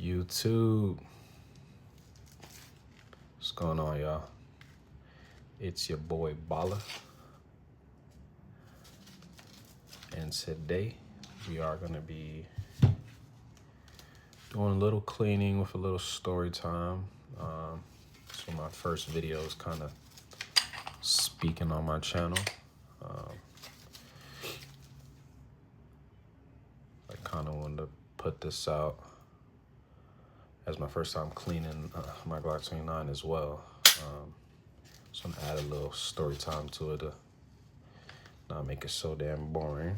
YouTube? What's going on, y'all? It's your boy Bala, and today we are gonna be doing a little cleaning with a little story time. So my first video is kind of speaking on my channel. I kind of wanted to put this out as my first time cleaning my Glock 29 as well. So I'm gonna add a little story time to it to not make it so damn boring.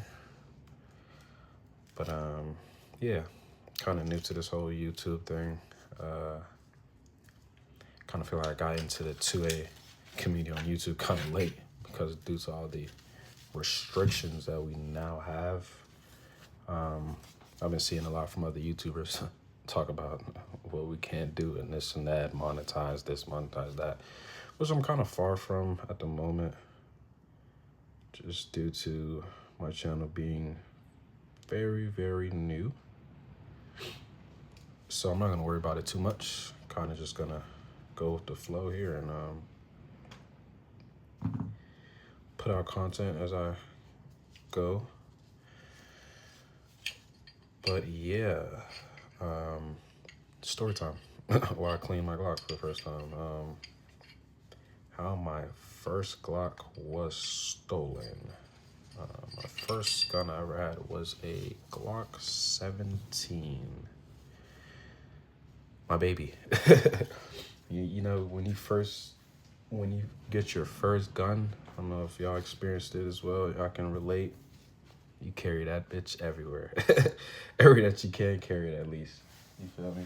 But yeah, kind of new to this whole YouTube thing. Kind of feel like I got into the 2A community on YouTube kind of late because due to all the restrictions that we now have. I've been seeing a lot from other YouTubers talk about what we can't do and this and that, monetize this, monetize that, which I'm kind of far from at the moment, just due to my channel being very, very new. So I'm not gonna worry about it too much. Kind of just gonna go with the flow here and put out content as I go. But yeah, story time. While I clean my Glock for the first time. How my first Glock was stolen. My first gun I ever had was a Glock 17. My baby. You know, when you get your first gun, I don't know if y'all experienced it as well, y'all can relate. You carry that bitch everywhere. Everywhere that you can carry it, at least. You feel me?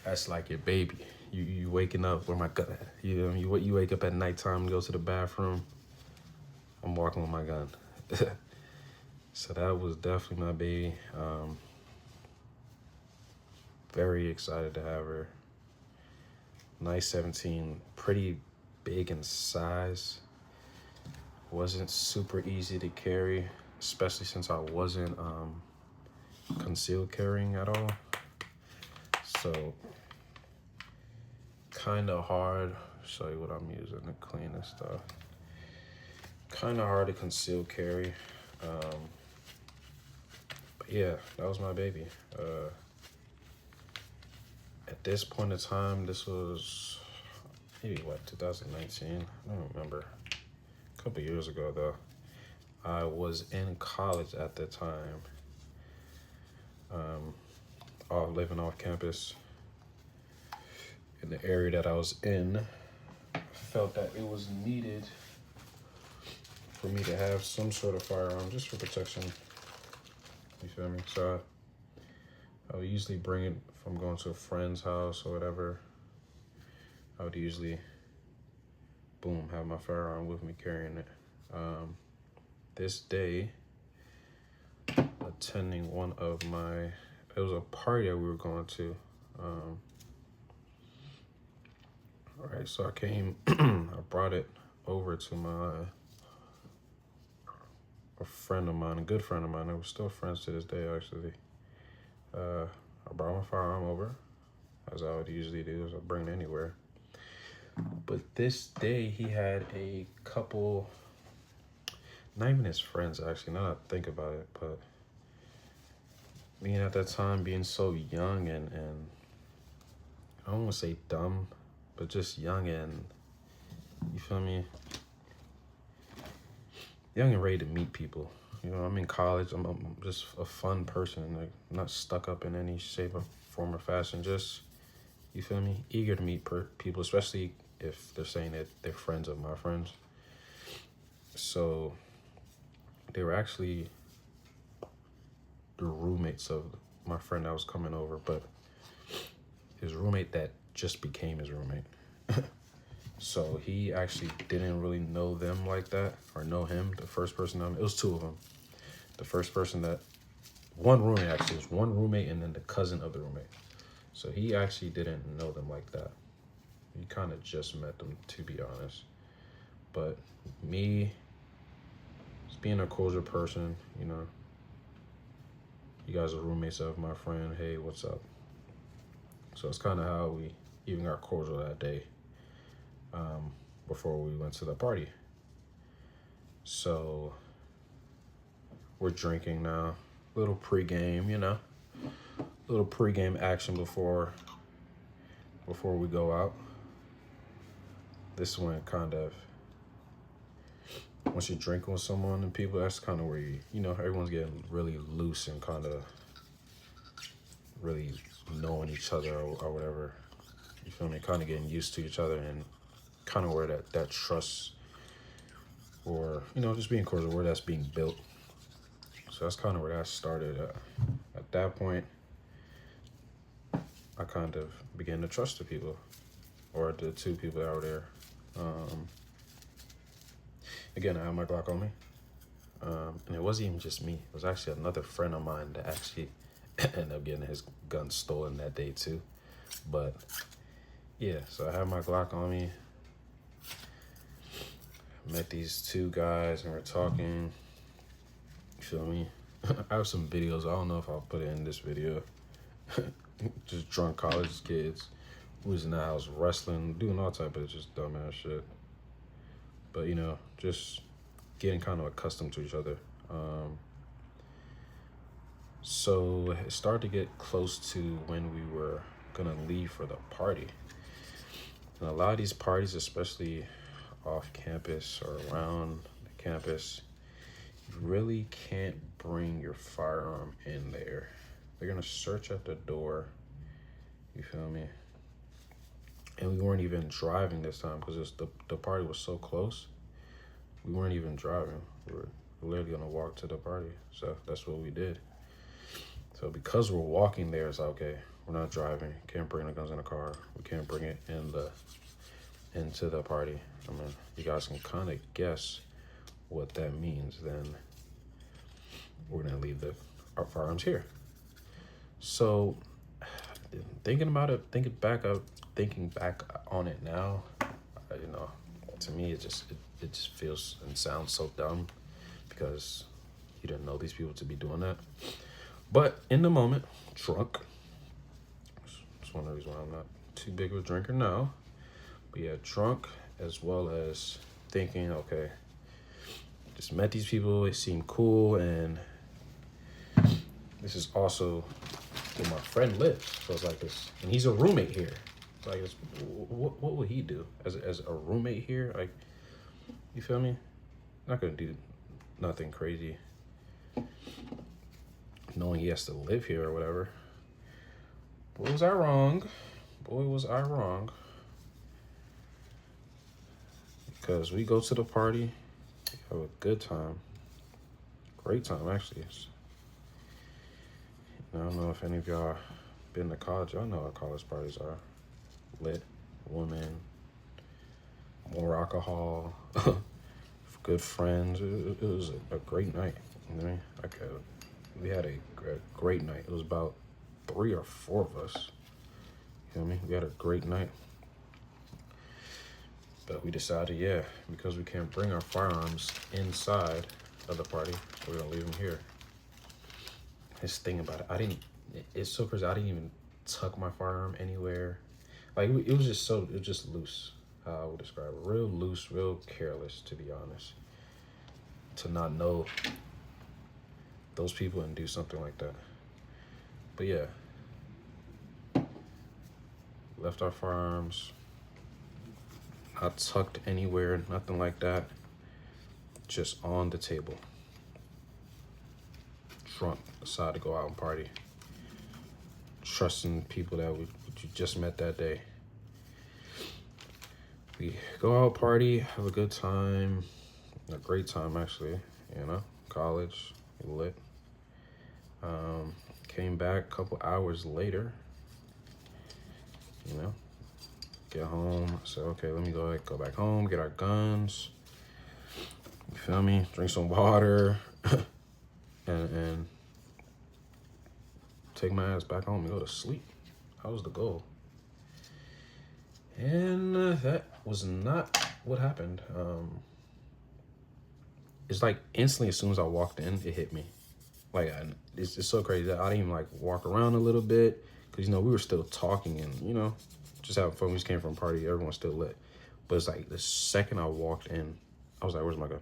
That's like your baby. You waking up, where my gun at? You wake up at nighttime and go to the bathroom. I'm walking with my gun. So that was definitely my baby. Very excited to have her. Nice 17, pretty big in size. Wasn't super easy to carry, especially since I wasn't concealed carrying at all. So kind of hard. Show you what I'm using to clean this stuff. Kind of hard to conceal carry. But yeah, that was my baby. At this point in time, this was maybe what, 2019? I don't remember. A couple years ago though. I was in college at the time. Living off campus. In the area that I was in, I felt that it was needed for me to have some sort of firearm just for protection. You feel me? So I would usually bring it from going to a friend's house or whatever. I would usually, boom, have my firearm with me carrying it. This day, attending one of my, it was a party that we were going to. All right, so I came, I brought it over to a friend of mine, a good friend of mine. We're still friends to this day, actually. I brought my firearm over, as I would usually do, as I bring it anywhere. But this day, he had a couple, not even his friends, actually, now that I think about it, but being at that time, being so young and I don't want to say dumb, but just young and, you feel me? Young and ready to meet people. You know, I'm in college. I'm just a fun person. Like, not stuck up in any shape or form or fashion. Just, you feel me? Eager to meet people, especially if they're saying that they're friends of my friends. So they were actually the roommates of my friend that was coming over, but his roommate that just became his roommate. So he actually didn't really know them like that, or know him. The first person, it was two of them. The first person one roommate actually, it was one roommate and then the cousin of the roommate. So he actually didn't know them like that. He kind of just met them, to be honest. But me, just being a closer person, you know, You guys are roommates of my friend. Hey, what's up? So it's kind of how we even got cordial that day, before we went to the party. So we're drinking now. Little pregame, little pregame action before we go out. This is when kind of, once you're drinking with someone and people, that's kind of where everyone's getting really loose and kind of really knowing each other or whatever. You feel me? Kind of getting used to each other and kind of where that trust or, just being cordial, where that's being built. So that's kind of where that started. At that point, I kind of began to trust the people, or the two people that were there. Again, I had my Glock on me. And it wasn't even just me. It was actually another friend of mine that actually ended up getting his gun stolen that day too. But yeah, so I had my Glock on me. Met these two guys and we're talking. You feel me? I have some videos. I don't know if I'll put it in this video. Just drunk college kids who was in the house wrestling, doing all type of just dumbass shit. But just getting kind of accustomed to each other. So it started to get close to when we were gonna leave for the party. And a lot of these parties, especially off campus or around the campus, you really can't bring your firearm in there. They're gonna search at the door. You feel me? And we weren't even driving this time because the party was so close. We weren't even driving. We were literally gonna walk to the party. So that's what we did. So because we're walking there, it's like, okay, we're not driving. Can't bring the guns in the car. We can't bring it into the party. I mean, you guys can kind of guess what that means. Then we're gonna leave our firearms here. So thinking about it, thinking back on it now, to me it just feels and sounds so dumb because you didn't know these people to be doing that. But in the moment, drunk. That's one of the reasons why I'm not too big of a drinker now. But yeah, drunk, as well as thinking, okay, just met these people, it seemed cool, and this is also where my friend lives. So it's like this, and he's a roommate here. It's like, what would he do as a roommate here? Like, you feel me? Not gonna do nothing crazy, knowing he has to live here or whatever. Boy, was I wrong. Because we go to the party, have a good time. Great time, actually. I don't know if any of y'all been to college. Y'all know how college parties are. Lit, women, more alcohol, good friends. It was a great night. You know what I mean? We had a great night. It was about 3 or 4 of us. You know what I mean? We had a great night. But we decided, because we can't bring our firearms inside of the party, we're gonna leave them here. His thing about it, it's so crazy, I didn't even tuck my firearm anywhere. Like, it was just loose, how I would describe it. Real loose, real careless, to be honest. To not know those people and do something like that. But yeah, left our firearms, not tucked anywhere, nothing like that. Just on the table. Drunk, decided to go out and party. Trusting people that we just met that day. We go out, party, have a good time. A great time, actually. College, lit. Came back a couple hours later. Get home. I said, okay, let me go back home, get our guns. You feel me? Drink some water. and take my ass back home and go to sleep. That was the goal. And that was not what happened. It's like instantly, as soon as I walked in, it hit me. Like, it's so crazy that I didn't even like walk around a little bit because, you know, we were still talking and, you know, just having fun. We just came from a party. Everyone's still lit. But it's like the second I walked in, I was like, where's my gun?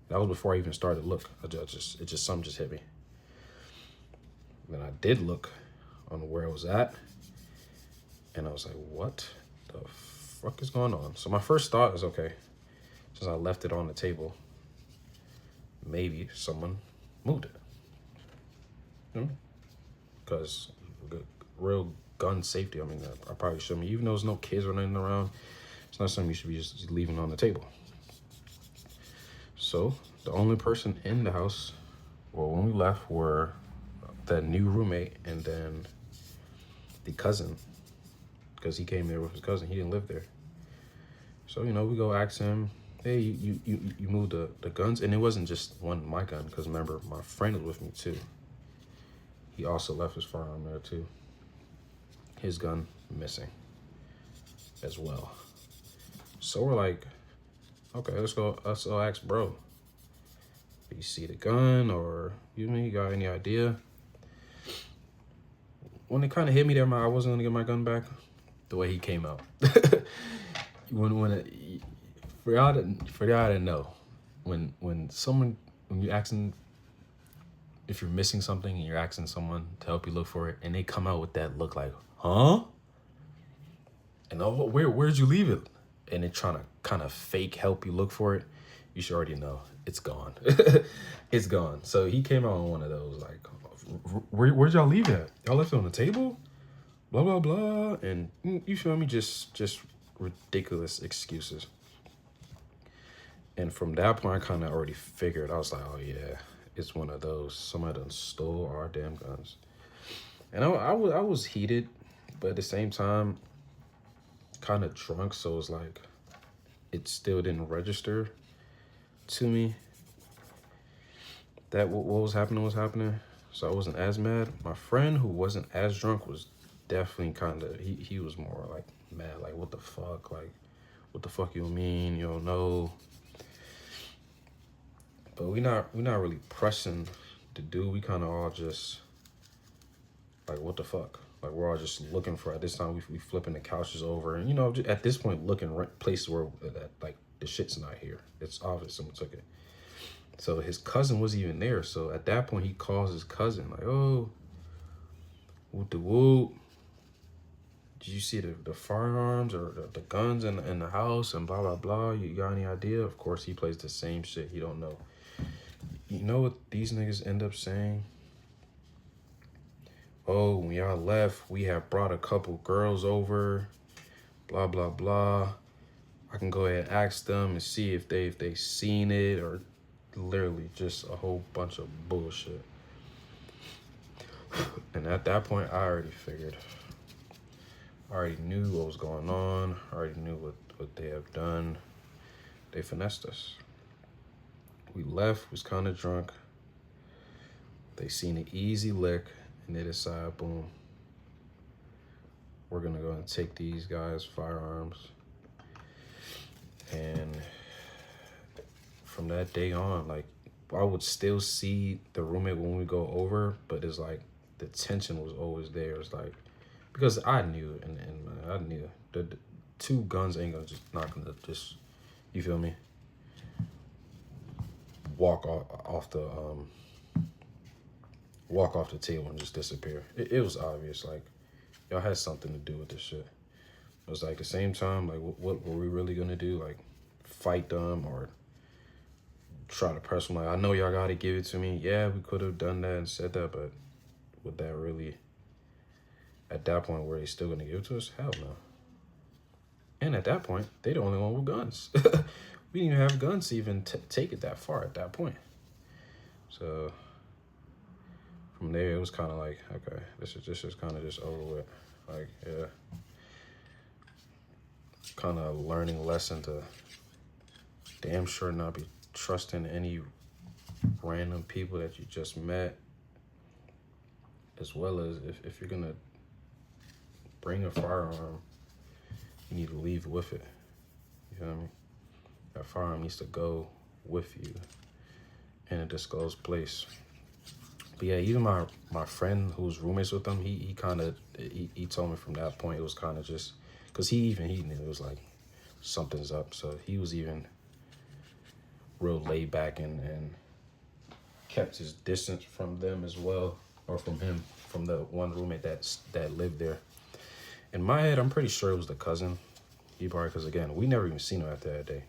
That was before I even started to look. Something just hit me. Then I did look on where I was at. And I was like, what the fuck is going on? So my first thought is, okay, since I left it on the table, maybe someone moved it. You know? Because real gun safety, I mean, I probably shouldn't. Even though there's no kids or nothing around, it's not something you should be just leaving on the table. So the only person in the house, well, when we left, were that new roommate and then the cousin, because he came there with his cousin. He didn't live there. So, you know, we go ask him, hey, you moved the guns? And it wasn't just my gun, because remember, my friend was with me too. He also left his firearm there too. His gun missing as well. So we're like, okay, let's go ask bro. Do you see the gun, or you got any idea? When it kind of hit me there, I wasn't gonna get my gun back. The way he came out. For y'all to know, when you're asking if you're missing something and you're asking someone to help you look for it, and they come out with that look like, huh? And oh, where'd you leave it? And they're trying to kind of fake help you look for it. You should already know it's gone. It's gone. So he came out on one of those like, where'd y'all leave it? Y'all left it on the table? Blah blah blah. And you feel me? Just ridiculous excuses. And from that point, I kind of already figured. I was like, oh yeah, it's one of those. Somebody done stole our damn guns. And I was heated, but at the same time, kind of drunk. So it's like, it still didn't register to me that what was happening. So I wasn't as mad. My friend who wasn't as drunk was definitely kind of, he was more like mad. Like, what the fuck? Like, what the fuck you mean? You don't know. But we're not really pressing to do. We kind of all just like, what the fuck? Like, we're all just looking for, at this time, we flipping the couches over. And, you know, at this point, looking places where, like, the shit's not here. It's obvious someone took it. So his cousin wasn't even there. So at that point, he calls his cousin, like, oh, whoop the whoop. Did you see the firearms or the guns in the house and blah, blah, blah? You got any idea? Of course, he plays the same shit. He don't know. You know what these niggas end up saying? Oh, when y'all left, we have brought a couple girls over, blah, blah, blah. I can go ahead and ask them and see if they seen it, or literally just a whole bunch of bullshit. And at that point, I already figured. I already knew what was going on. I already knew what they have done. They finessed us. We left, was kind of drunk. They seen an easy lick, and they decide, boom, we're gonna go and take these guys' firearms. And from that day on, like, I would still see the roommate when we go over, but it's like the tension was always there. It's like, because I knew, and I knew the two guns ain't gonna not gonna just, you feel me, walk off the table and just disappear. It was obvious, like, y'all had something to do with this shit. It was like, the same time, like, what were we really gonna do? Like, fight them or try to press them? Like, I know y'all gotta give it to me. Yeah, we could have done that and said that, but would that really, at that point, were they still gonna give it to us? Hell no. And at that point, they the only one with guns. We didn't even have guns to even take it that far at that point. So from there, it was kind of like, okay, this is kind of just over with. Like, yeah, kind of a learning lesson to damn sure not be trusting any random people that you just met, as well as if you're gonna bring a firearm, you need to leave with it. You feel me? That firearm needs to go with you in a disclosed place. But yeah, even my friend who's roommates with him, he kind of he told me from that point it was kind of just because he knew it was like something's up, so he was even real laid back and kept his distance from them as well, or from him, from the one roommate that lived there. In my head, I'm pretty sure it was the cousin. He probably, because again, we never even seen him after that day.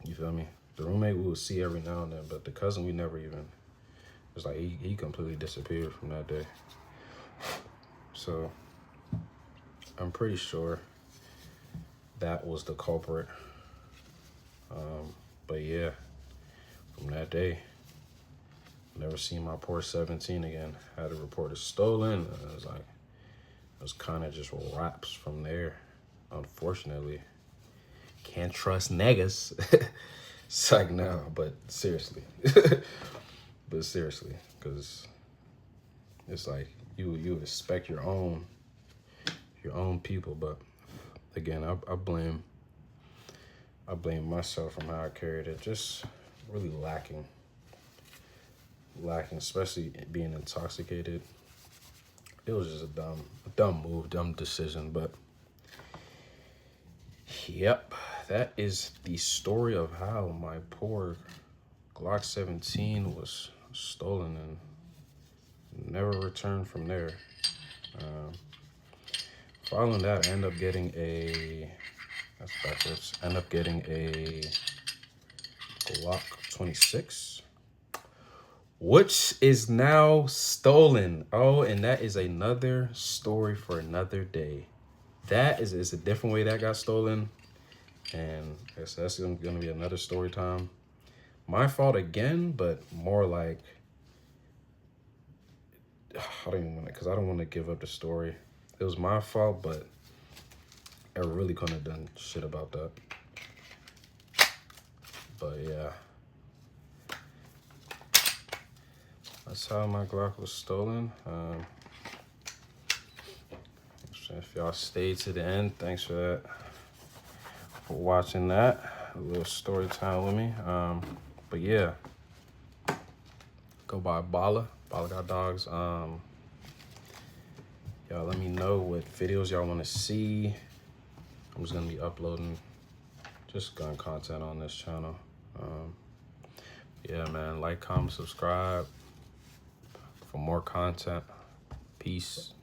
You feel me? The roommate we would see every now and then, but the cousin we never even. It's like he completely disappeared from that day. So I'm pretty sure that was the culprit. But yeah, from that day, never seen my poor 17 again. Had to report it stolen. It was kind of just wraps from there. Unfortunately, can't trust niggas. It's like no, but seriously, because it's like you expect your own people, but again, I blame myself from how I carried it. Just really lacking, especially being intoxicated. It was just a dumb move, dumb decision. But yep, that is the story of how my poor Glock 17 was stolen and never returned from there. Following that, I end up getting a Glock 26, which is now stolen. Oh, and that is another story for another day. That is a different way that got stolen, and I guess that's gonna be another story time. My fault again, but more like I don't want to give up the story. It was my fault, but I really couldn't have done shit about that. But yeah, that's how my Glock was stolen. If y'all stayed to the end, thanks for that, for watching that. A little story time with me. But yeah, go by Bala Got Dogs. Y'all let me know what videos y'all want to see. I'm just gonna be uploading just gun content on this channel. Yeah, man, like, comment, subscribe for more content. Peace.